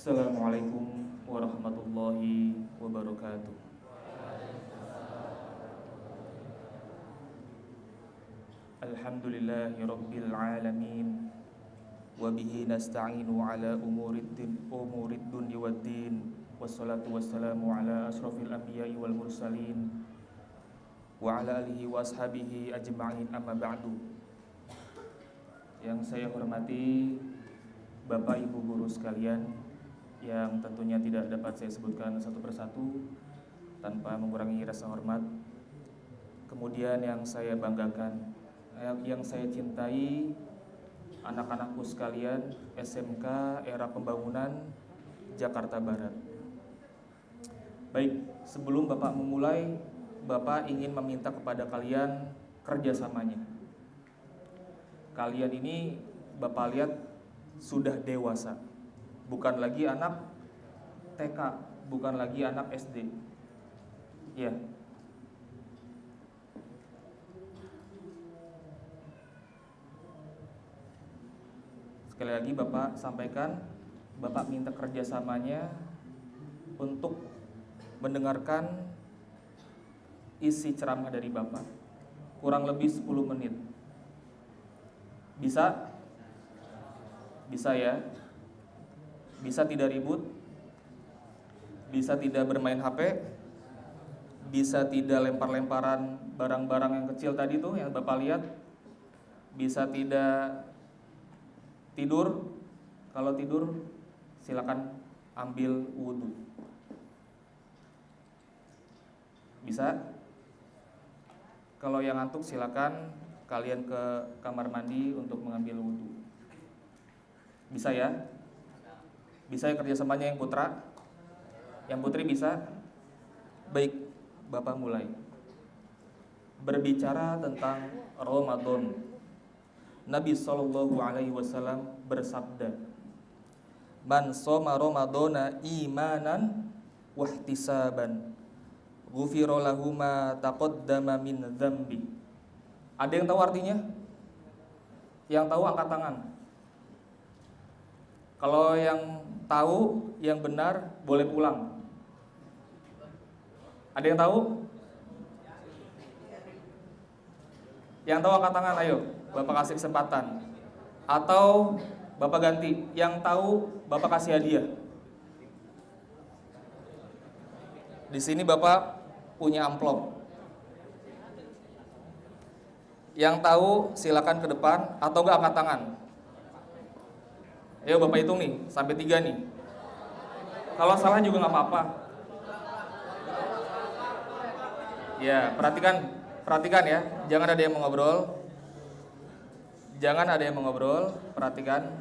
Assalamualaikum warahmatullahi wabarakatuh. Alhamdulillahi rabbil alamin. Wa bihi nasta'inu ala umurid dunya waddin. Wassalatu wassalamu ala asrafil anbiya'i wal mursalin wa ala alihi wa ashabihi ajma'in, amma ba'du. Yang saya hormati Bapak Ibu guru sekalian, yang tentunya tidak dapat saya sebutkan satu persatu tanpa mengurangi rasa hormat. Kemudian yang saya banggakan, yang saya cintai, anak-anakku sekalian SMK Era Pembangunan Jakarta Barat. Baik, sebelum Bapak memulai, Bapak ingin meminta kepada kalian kerjasamanya. Kalian ini Bapak lihat sudah dewasa, bukan lagi anak TK, bukan lagi anak SD. Ya. Sekali lagi Bapak sampaikan, Bapak minta kerjasamanya untuk mendengarkan isi ceramah dari Bapak, kurang lebih 10 menit. Bisa? Bisa ya? Bisa tidak ribut? Bisa tidak bermain HP? Bisa tidak lempar-lemparan barang-barang yang kecil tadi tuh yang Bapak lihat? Bisa tidak tidur? Kalau tidur silakan ambil wudhu. Bisa? Kalau yang ngantuk silakan kalian ke kamar mandi untuk mengambil wudhu. Bisa ya? Bisa ya kerjasamanya yang putra? Yang putri bisa? Baik, Bapak mulai. Berbicara tentang Ramadan, Nabi SAW bersabda, "Man shoma Ramadana imanan wahtisaban, ghufira lahu ma taqaddama min dzambi." Ada yang tahu artinya? Yang tahu angkat tangan. Kalau yang tahu, yang benar boleh pulang. Ada yang tahu? Yang tahu angkat tangan, ayo Bapak kasih kesempatan. Atau Bapak ganti, yang tahu Bapak kasih hadiah. Di sini Bapak punya amplop. Yang tahu silakan ke depan atau enggak angkat tangan. Ayo Bapak hitung nih, sampai 3 nih. Kalau salah juga nggak apa-apa. Ya, perhatikan ya. Jangan ada yang mengobrol. Jangan ada yang mengobrol, perhatikan.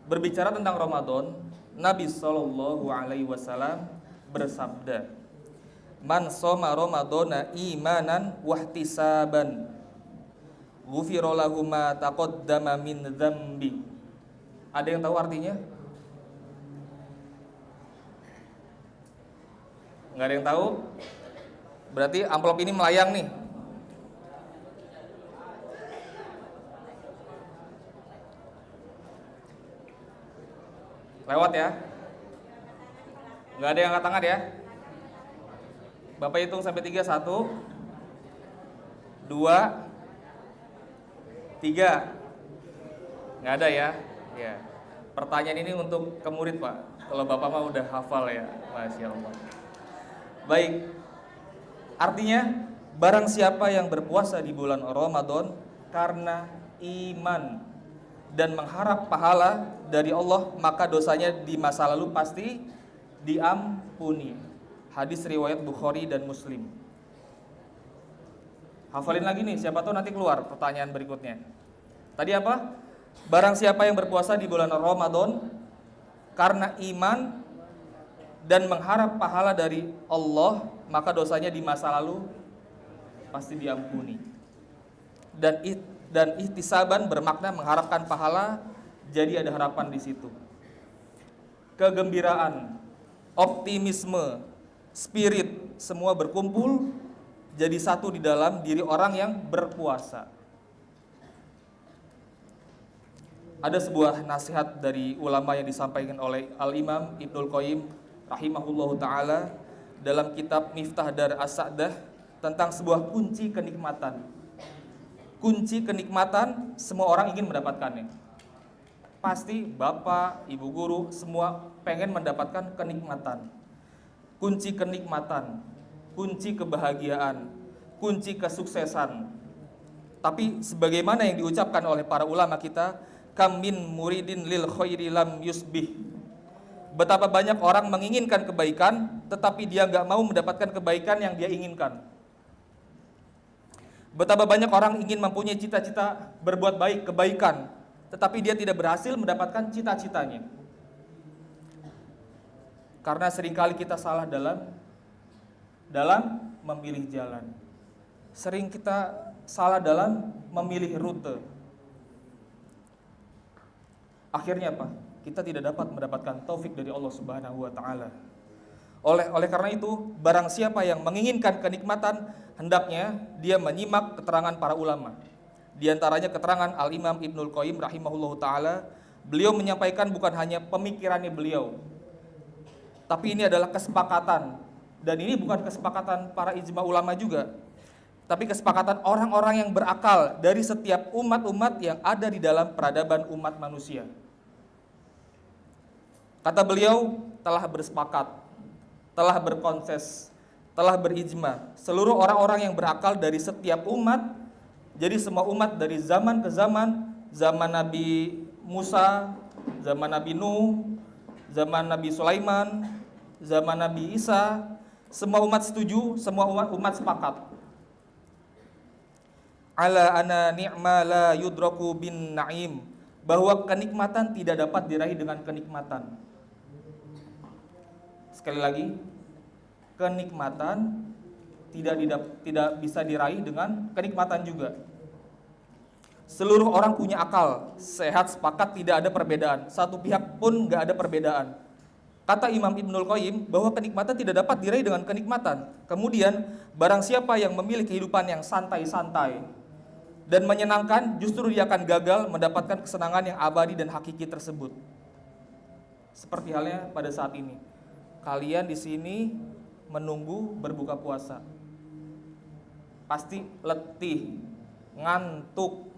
Berbicara tentang Ramadan, Nabi SAW bersabda, "Man shoma Ramadana imanan wahtisaban, ghufira lahu ma taqaddama min dzambi." Ada yang tahu artinya? Enggak ada yang tahu? Berarti amplop ini melayang nih. Lewat ya? Enggak ada yang angkat tangan ya? Bapak hitung sampai 3, 1 2 3. Nggak ada ya? Ya. Pertanyaan ini untuk ke murid Pak. Kalau Bapak mah udah hafal ya, Masya Allah. Baik. Artinya, barang siapa yang berpuasa di bulan Ramadan karena iman dan mengharap pahala dari Allah, maka dosanya di masa lalu pasti diampuni. Hadis riwayat Bukhari dan Muslim. Hafalin lagi nih, siapa tahu nanti keluar pertanyaan berikutnya. Tadi apa? Barang siapa yang berpuasa di bulan Ramadan karena iman dan mengharap pahala dari Allah, maka dosanya di masa lalu pasti diampuni. Dan ihtisaban bermakna mengharapkan pahala, jadi ada harapan di situ. Kegembiraan, optimisme, spirit, semua berkumpul jadi satu di dalam diri orang yang berpuasa. ada sebuah nasihat dari ulama yang disampaikan oleh Al-Imam Ibnul Qayyim rahimahullahu taala dalam kitab Miftah Dar As-Sa'dah tentang sebuah kunci kenikmatan. Kunci kenikmatan semua orang ingin mendapatkannya. Pasti bapak, ibu guru semua pengen mendapatkan kenikmatan. Kunci kenikmatan, kunci kebahagiaan, kunci kesuksesan. Tapi sebagaimana yang diucapkan oleh para ulama kita, kam min muridin lil khairi lam yusbih. Betapa banyak orang menginginkan kebaikan, tetapi dia nggak mau mendapatkan kebaikan yang dia inginkan. Betapa banyak orang ingin mempunyai cita-cita berbuat baik, kebaikan, tetapi dia tidak berhasil mendapatkan cita-citanya. Karena seringkali kita salah dalam memilih jalan. Sering kita salah dalam memilih rute. Akhirnya apa? Kita tidak dapat mendapatkan taufik dari Allah Subhanahu wa taala. Oleh karena itu, barang siapa yang menginginkan kenikmatan, hendaknya dia menyimak keterangan para ulama. Di antaranya keterangan Al-Imam Ibnul Qayyim rahimahullahu taala, beliau menyampaikan bukan hanya pemikirannya beliau, tapi ini adalah kesepakatan, dan ini bukan kesepakatan para ijma ulama juga, tapi kesepakatan orang-orang yang berakal dari setiap umat-umat yang ada di dalam peradaban umat manusia. Kata beliau, telah bersepakat, telah berkonses, telah berijma, seluruh orang-orang yang berakal dari setiap umat, jadi semua umat dari zaman ke zaman, zaman Nabi Musa, zaman Nabi Nuh, zaman Nabi Sulaiman, zaman Nabi Isa, semua umat setuju, semua umat sepakat. Ala ana ni'ma la yudraku bin na'im, bahwa kenikmatan tidak dapat diraih dengan kenikmatan. Sekali lagi, kenikmatan tidak bisa diraih dengan kenikmatan juga. Seluruh orang punya akal, sehat, sepakat, tidak ada perbedaan. Satu pihak pun nggak ada perbedaan. Kata Imam Ibnul Qayyim bahwa kenikmatan tidak dapat diraih dengan kenikmatan. Kemudian, barang siapa yang memilih kehidupan yang santai-santai dan menyenangkan, justru dia akan gagal mendapatkan kesenangan yang abadi dan hakiki tersebut. Seperti halnya pada saat ini. Kalian di sini menunggu berbuka puasa. Pasti letih, ngantuk,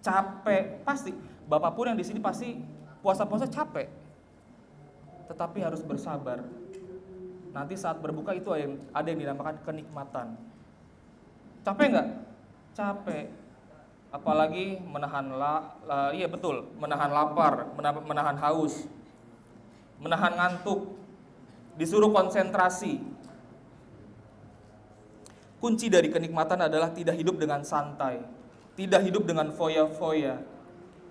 capek, pasti. Bapak pun yang di sini pasti puasa-puasa capek. Tetapi harus bersabar. Nanti saat berbuka itu ada yang dinamakan kenikmatan. Capek nggak? Capek. Apalagi menahan menahan lapar, menahan haus, menahan ngantuk, disuruh konsentrasi. Kunci dari kenikmatan adalah tidak hidup dengan santai, tidak hidup dengan foya-foya,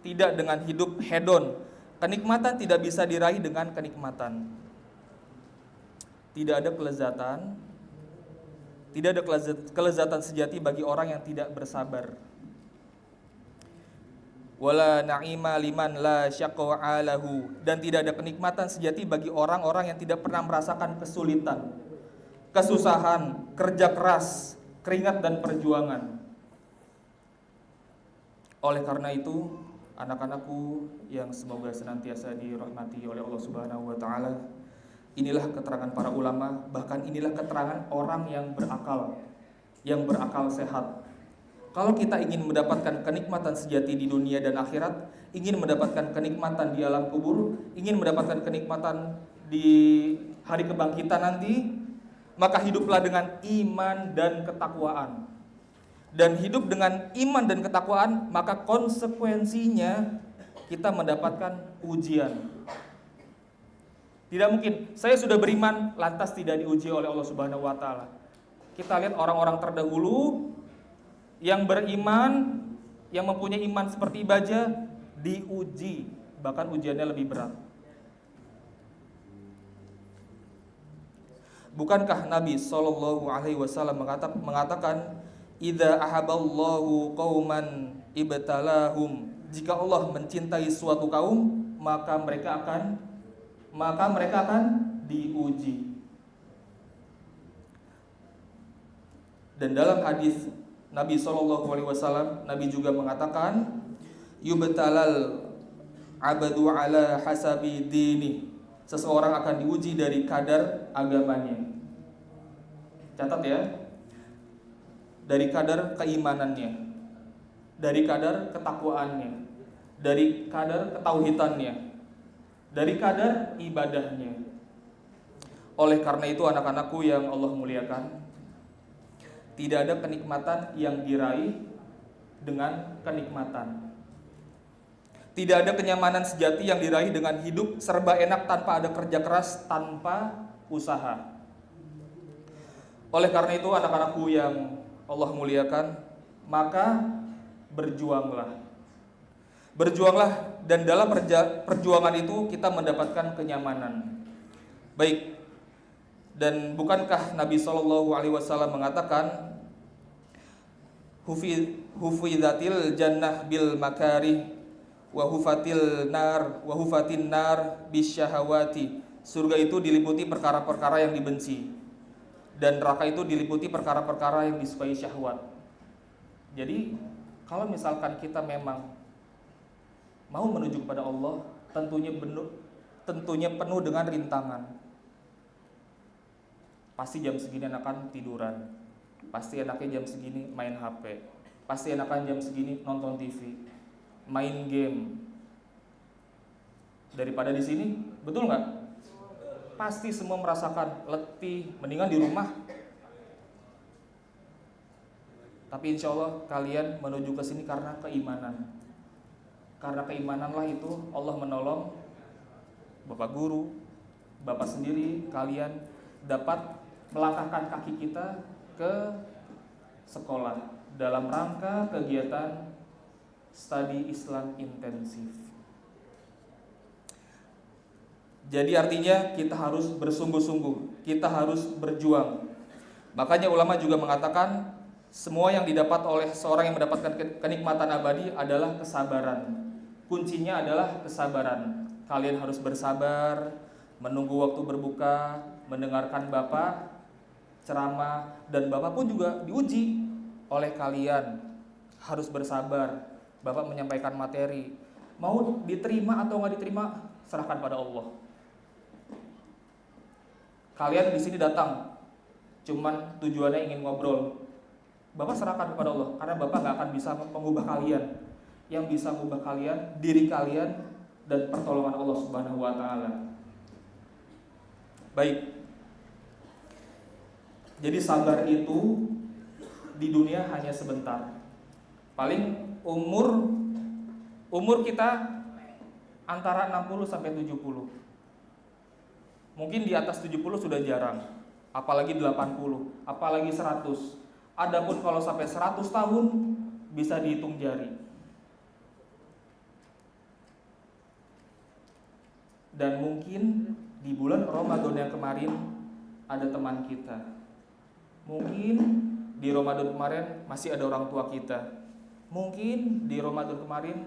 tidak dengan hidup hedon. Kenikmatan tidak bisa diraih dengan kenikmatan. Tidak ada kelezatan, tidak ada kelezatan sejati bagi orang yang tidak bersabar. Wala na'ima liman la syaqwa alahu, dan tidak ada kenikmatan sejati bagi orang-orang yang tidak pernah merasakan kesulitan, kesusahan, kerja keras, keringat dan perjuangan. Oleh karena itu, anak-anakku yang semoga senantiasa dirahmati oleh Allah Subhanahu wa taala, inilah keterangan para ulama, bahkan inilah keterangan orang yang berakal sehat. Kalau kita ingin mendapatkan kenikmatan sejati di dunia dan akhirat, ingin mendapatkan kenikmatan di alam kubur, ingin mendapatkan kenikmatan di hari kebangkitan nanti, maka hiduplah dengan iman dan ketakwaan. Dan hidup dengan iman dan ketakwaan, maka konsekuensinya kita mendapatkan ujian. Tidak mungkin saya sudah beriman lantas tidak diuji oleh Allah Subhanahu wa taala. Kita lihat orang-orang terdahulu yang beriman, yang mempunyai iman seperti baja, diuji, bahkan ujiannya lebih berat. Bukankah Nabi SAW mengatakan, idza ahaballahu qauman ibtalahum, jika Allah mencintai suatu kaum, maka mereka akan diuji. Dan dalam hadis Nabi SAW, Nabi juga mengatakan, yubtalal abadu ala hasabi dini. Seseorang akan diuji dari kadar agamanya. Catat ya. Dari kadar keimanannya, dari kadar ketakwaannya, dari kadar ketauhidannya, dari kadar ibadahnya. Oleh karena itu anak-anakku yang Allah muliakan, tidak ada kenikmatan yang diraih dengan kenikmatan. Tidak ada kenyamanan sejati yang diraih dengan hidup serba enak tanpa ada kerja keras, tanpa usaha. Oleh karena itu anak-anakku yang Allah muliakan, maka berjuanglah. Berjuanglah, dan dalam perjuangan itu kita mendapatkan kenyamanan. Baik. Dan bukankah Nabi SAW mengatakan hufizatil jannah bil makarih wa hufatin nar bisyahawati. Surga itu diliputi perkara-perkara yang dibenci, dan neraka itu diliputi perkara-perkara yang disukai syahwat. Jadi kalau misalkan kita memang mau menuju kepada Allah, tentunya penuh dengan rintangan. Pasti jam segini enakan tiduran, pasti enaknya jam segini main HP, pasti enakan jam segini nonton TV, main game, daripada di sini. Betul nggak? Pasti semua merasakan letih, mendingan di rumah. Tapi insya Allah kalian menuju ke sini karena keimanan. Karena keimananlah itu Allah menolong Bapak guru, Bapak sendiri, kalian dapat melangkahkan kaki kita ke sekolah dalam rangka kegiatan studi Islam intensif. Jadi artinya kita harus bersungguh-sungguh, kita harus berjuang. Makanya ulama juga mengatakan semua yang didapat oleh seorang yang mendapatkan kenikmatan abadi adalah kesabaran. Kuncinya adalah kesabaran. Kalian harus bersabar, menunggu waktu berbuka, mendengarkan Bapak ceramah, dan Bapak pun juga diuji oleh kalian. Harus bersabar. Bapak menyampaikan materi, mau diterima atau nggak diterima serahkan pada Allah. Kalian di sini datang cuman tujuannya ingin ngobrol, Bapak serahkan kepada Allah, karena Bapak nggak akan bisa mengubah kalian. Yang bisa mengubah kalian, diri kalian dan pertolongan Allah Subhanahu wa taala. Baik. Jadi sabar itu di dunia hanya sebentar. Paling umur kita antara 60 sampai 70. Mungkin di atas 70 sudah jarang, apalagi 80, apalagi 100. Adapun kalau sampai 100 tahun bisa dihitung jari. Dan mungkin di bulan Ramadan yang kemarin ada teman kita. Mungkin di Ramadan kemarin masih ada orang tua kita. Mungkin di Ramadan kemarin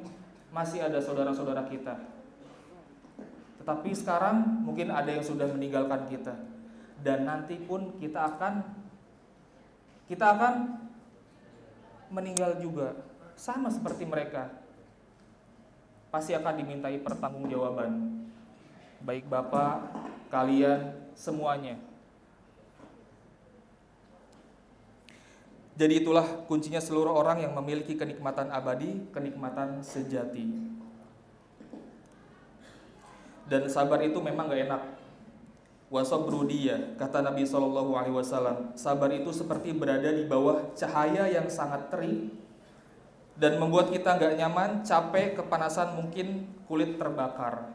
masih ada saudara-saudara kita. Tetapi sekarang mungkin ada yang sudah meninggalkan kita. Dan nanti pun kita akan meninggal juga, sama seperti mereka. Pasti akan dimintai pertanggungjawaban, baik Bapak, kalian, semuanya. Jadi itulah kuncinya seluruh orang yang memiliki kenikmatan abadi, kenikmatan sejati. Dan sabar itu memang gak enak. Wasabrudiyah, kata Nabi SAW, sabar itu seperti berada di bawah cahaya yang sangat terik dan membuat kita gak nyaman, capek, kepanasan, mungkin kulit terbakar.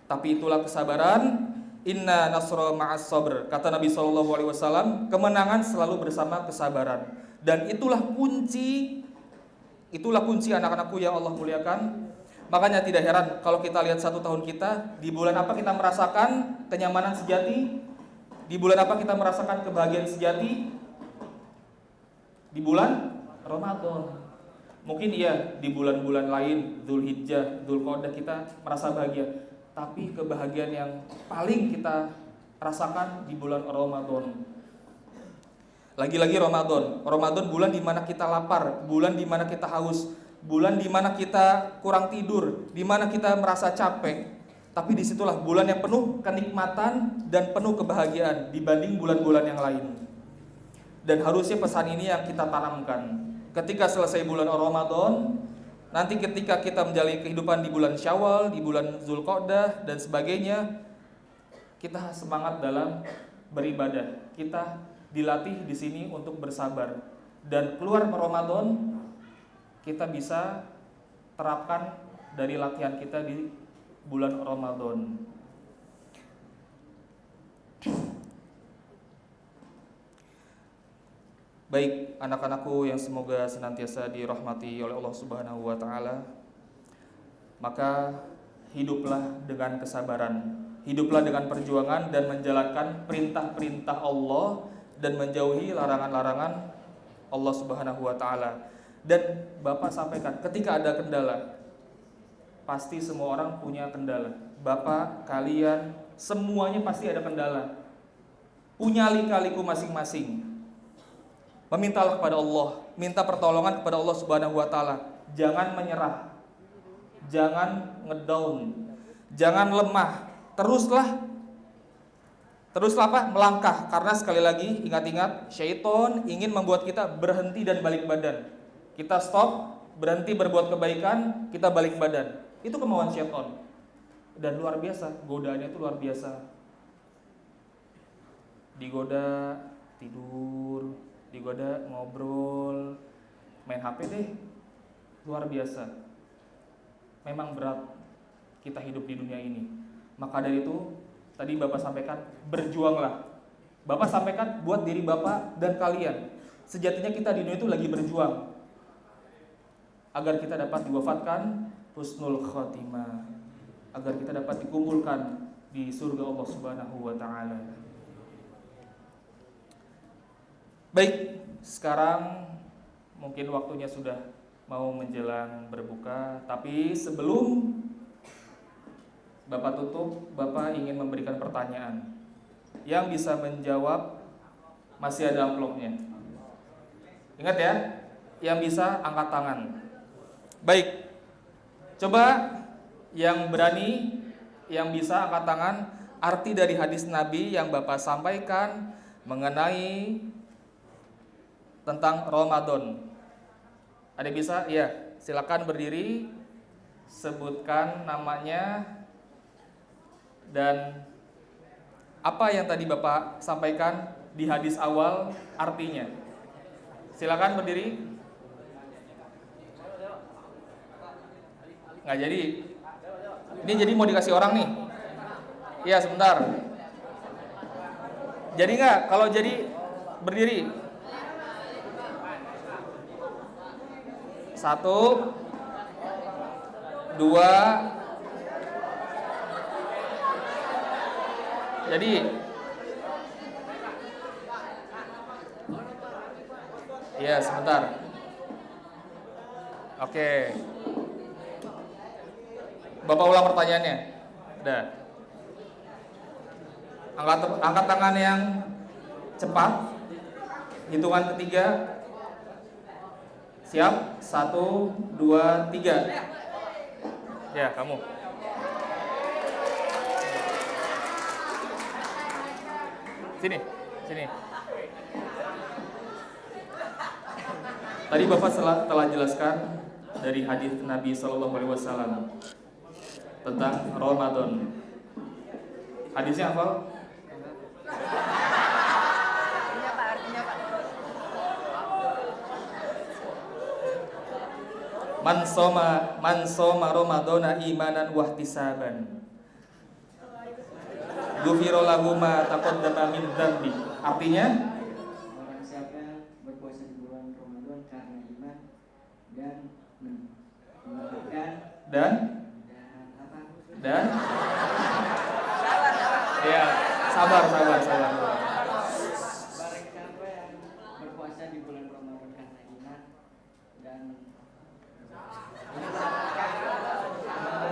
Tapi itulah kesabaran. Inna nasra ma'as sabr, kata Nabi SAW, kemenangan selalu bersama kesabaran. Dan itulah kunci anak-anakku yang Allah muliakan. Makanya tidak heran kalau kita lihat 1 tahun kita, di bulan apa kita merasakan kenyamanan sejati? Di bulan apa kita merasakan kebahagiaan sejati? Di bulan Ramadan. Mungkin iya di bulan-bulan lain, Dzulhijjah, Dzulqa'dah kita merasa bahagia. Tapi kebahagiaan yang paling kita rasakan di bulan Ramadan. Lagi-lagi Ramadan bulan di mana kita lapar, bulan di mana kita haus. bulan di mana kita kurang tidur, di mana kita merasa capek. Tapi disitulah bulan yang penuh kenikmatan dan penuh kebahagiaan dibanding bulan-bulan yang lain. Dan harusnya pesan ini yang kita tanamkan. Ketika selesai bulan Ramadan, nanti ketika kita menjalani kehidupan di bulan Syawal, di bulan Zulqa'dah dan sebagainya, kita semangat dalam beribadah. Kita dilatih di sini untuk bersabar. Dan keluar Ramadan, kita bisa terapkan dari latihan kita di bulan Ramadan. Baik, anak-anakku yang semoga senantiasa dirahmati oleh Allah Subhanahu wa taala. Maka hiduplah dengan kesabaran, hiduplah dengan perjuangan dan menjalankan perintah-perintah Allah dan menjauhi larangan-larangan Allah Subhanahu wa taala. Dan Bapak sampaikan, ketika ada kendala, pasti semua orang punya kendala. Bapak, kalian, semuanya pasti ada kendala. Punya lika-liku masing-masing. Memintalah kepada Allah, minta pertolongan kepada Allah Subhanahu wa taala. Jangan menyerah. Jangan ngedown. Jangan lemah. Teruslah apa? Melangkah. Karena sekali lagi ingat-ingat, syaitan ingin membuat kita berhenti dan balik badan. Kita stop, berhenti berbuat kebaikan, kita balik badan. Itu kemauan syaitan. Dan luar biasa, godaannya itu luar biasa. Digoda tidur, digoda ngobrol, main HP deh. Luar biasa. Memang berat kita hidup di dunia ini. Maka dari itu, tadi Bapak sampaikan, berjuanglah. Bapak sampaikan buat diri Bapak dan kalian. Sejatinya kita di dunia itu lagi berjuang agar kita dapat diwafatkan husnul khotimah, agar kita dapat dikumpulkan di surga Allah Subhanahu wa taala. Baik, sekarang mungkin waktunya sudah mau menjelang berbuka, tapi sebelum Bapak tutup, Bapak ingin memberikan pertanyaan. Yang bisa menjawab masih ada amplopnya. Ingat ya, yang bisa angkat tangan. Baik, coba yang berani, yang bisa angkat tangan, arti dari hadis Nabi yang Bapak sampaikan mengenai tentang Ramadan. Ada bisa? Ya, silakan berdiri, sebutkan namanya dan apa yang tadi Bapak sampaikan di hadis awal artinya. Silakan berdiri. Nggak jadi. Ini jadi mau dikasih orang nih. Iya, sebentar. Jadi nggak? Kalau jadi berdiri. 1, 2. Jadi iya, sebentar. Oke. Bapak ulang pertanyaannya. Udah. Angkat tangan yang cepat. Hitungan ketiga. Siap? 1, 2, 3. Ya, kamu. Sini. Tadi Bapak telah jelaskan dari hadis Nabi SAW tentang Ramadan. Hadisnya apa? Man soma Ramadana imanan wahtisaban ghufira lahu ma taqaddama min dzambi. Artinya, orang siapa berpuasa di bulan Ramadan karena iman dan mendapatkan dan ya, sabar. Barang siapa yang berpuasa di bulan Ramadan karena iman dan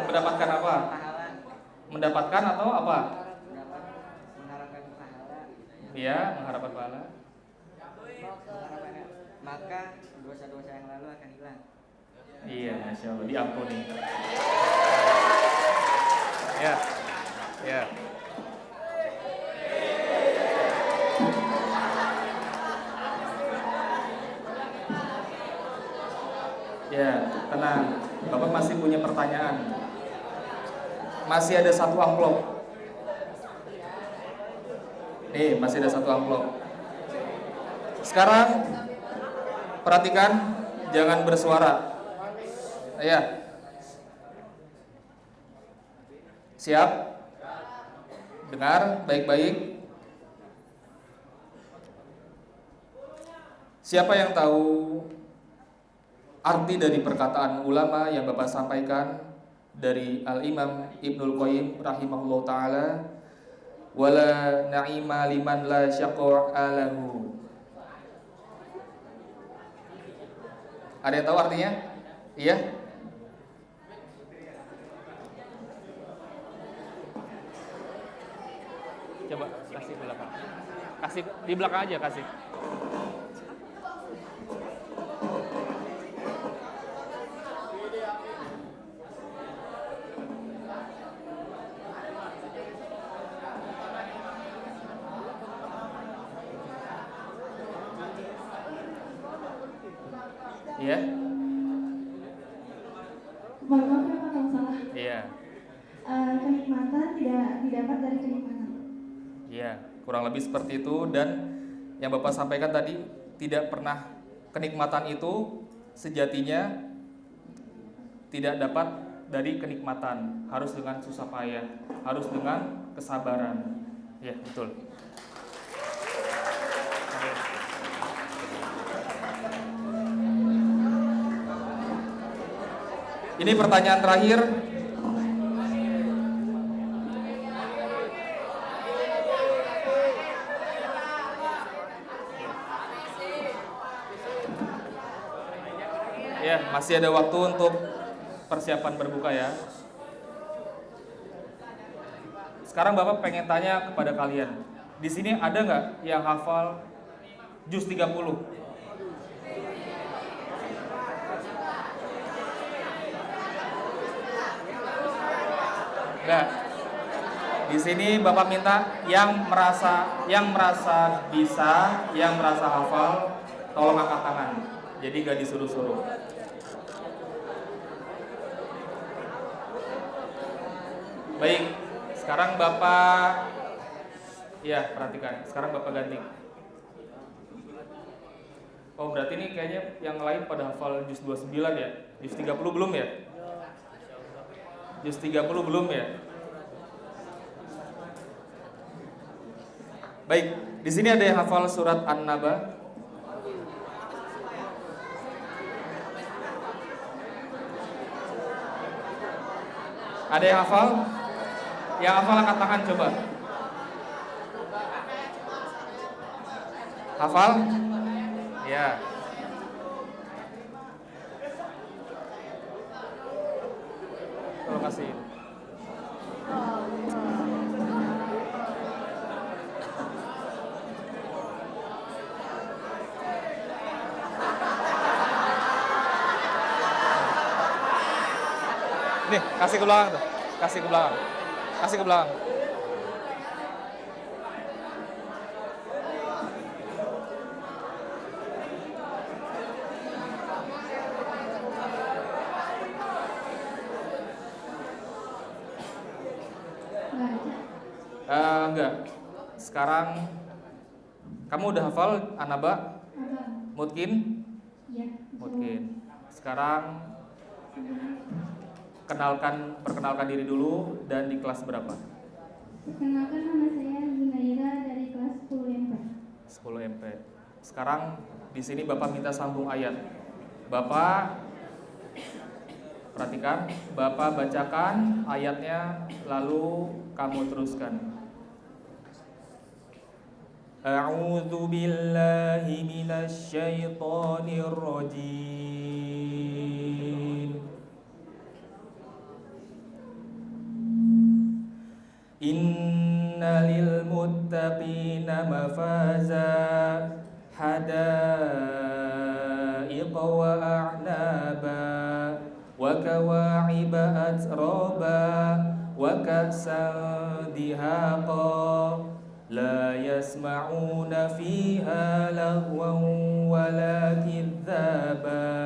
mendapatkan apa? pahala, Mendapatkan atau apa? mengharapkan pahala, Iya, mengharapkan pahala. maka dosa-dosa yang lalu akan hilang. Iya, Masya Allah, diampuni. Ya, ya. Ya, tenang. Bapak masih punya pertanyaan. Masih ada satu amplop. Nih, masih ada satu amplop. Sekarang perhatikan, jangan bersuara. Ya. Siap? Dengar baik-baik. Siapa yang tahu arti dari perkataan ulama yang Bapak sampaikan dari Al-Imam Ibnul Qayyim rahimahullah ta'ala, wala na'ima liman la syaqa'a lahu. Ada yang tahu artinya? Iya? Coba kasih ke belakang. Kasih di belakang aja kasih. Iya? Mohon maaf ya Pak kalau salah. Iya. Kenikmatan tidak didapat dari kenikmatan. Iya, kurang lebih seperti itu. Dan yang Bapak sampaikan tadi, tidak pernah kenikmatan itu sejatinya tidak dapat dari kenikmatan, harus dengan susah payah, harus dengan kesabaran. Ya, betul. Ini pertanyaan terakhir. Ya, masih ada waktu untuk persiapan berbuka ya. Sekarang Bapak pengen tanya kepada kalian. Di sini ada nggak yang hafal juz 30? Enggak. Di sini Bapak minta yang merasa bisa, yang merasa hafal, tolong angkat tangan. Jadi gak disuruh-suruh. Baik, sekarang Bapak ya perhatikan. Sekarang Bapak ganti. Oh, berarti ini kayaknya yang lain pada hafal juz 29 ya? Juz 30 belum ya? Juz 30 belum ya? Baik, di sini ada yang hafal surat An-Naba? Ada yang hafal? Yang hafal angkat tangan coba. Hafal? Ya. Tolong kasih. Nih, kasih ke belakang tuh. Kasih ke belakang. Kasih ke belakang. Enggak. Sekarang kamu udah hafal An-Naba? Mungkin? Iya. Mungkin. Sekarang perkenalkan diri dulu dan di kelas berapa? Perkenalkan, nama saya Zunaira dari kelas 10 MP. 10 MP. Sekarang di sini Bapak minta sambung ayat. Bapak perhatikan, Bapak bacakan ayatnya lalu kamu teruskan. A'udzu billahi minasy syaithanir rajim. Innalil muttaqina mafaza hada'iqa وحدائق وأعنابا وكواعب أترابا وكأسا دهاقا لا يسمعون فيها لغوا ولا كذابا.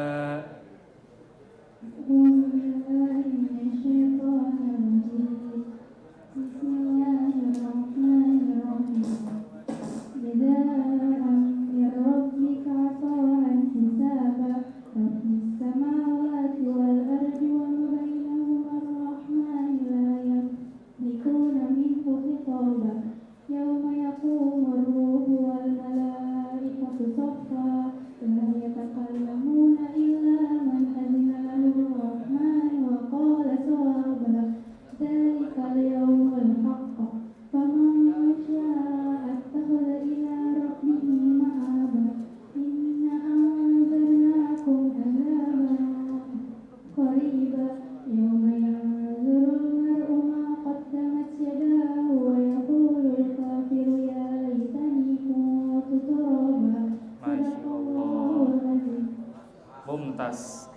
Mumtaz.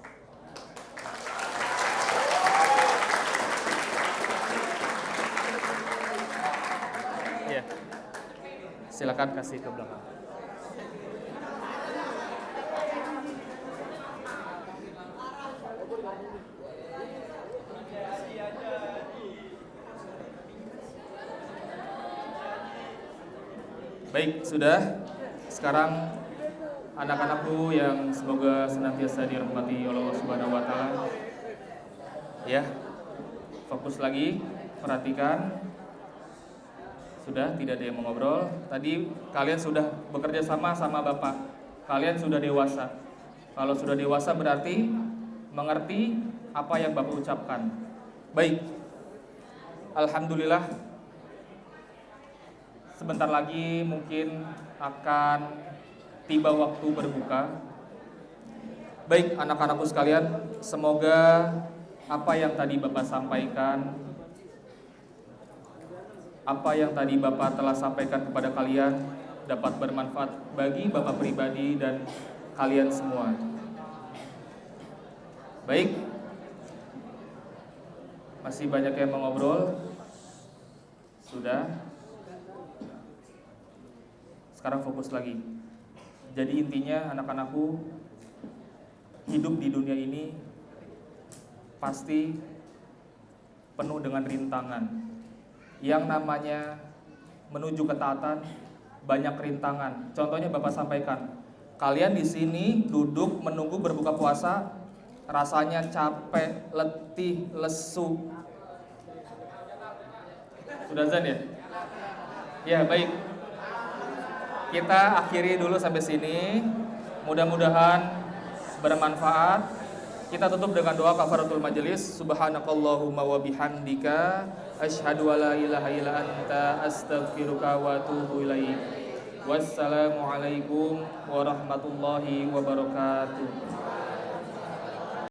Ya, silakan kasih ke belakang. Baik, sudah. Sekarang anak-anakku yang semoga senantiasa dirahmati Allah Subhanahu wa taala. Ya. Fokus lagi, perhatikan. Sudah, tidak ada yang mengobrol. Tadi kalian sudah bekerja sama Bapak. Kalian sudah dewasa. Kalau sudah dewasa berarti mengerti apa yang Bapak ucapkan. Baik. Alhamdulillah. Sebentar lagi mungkin akan tiba waktu berbuka. Baik anak-anakku sekalian, semoga apa yang tadi Bapak sampaikan, apa yang tadi Bapak telah sampaikan kepada kalian dapat bermanfaat bagi Bapak pribadi dan kalian semua. Baik, masih banyak yang mengobrol. Sudah. Sekarang fokus lagi. Jadi intinya anak-anakku, hidup di dunia ini pasti penuh dengan rintangan. Yang namanya menuju ketaatan banyak rintangan. Contohnya Bapak sampaikan, kalian di sini duduk menunggu berbuka puasa, rasanya capek, letih, lesu. Sudah azan ya? Ya, baik. Kita akhiri dulu sampai sini. Mudah-mudahan bermanfaat. Kita tutup dengan doa kafaratul majelis. Subhanakallahumma wa bihamdika asyhadu an la ilaha illa anta astaghfiruka wa atubu ilaik. Wassalamualaikum warahmatullahi wabarakatuh.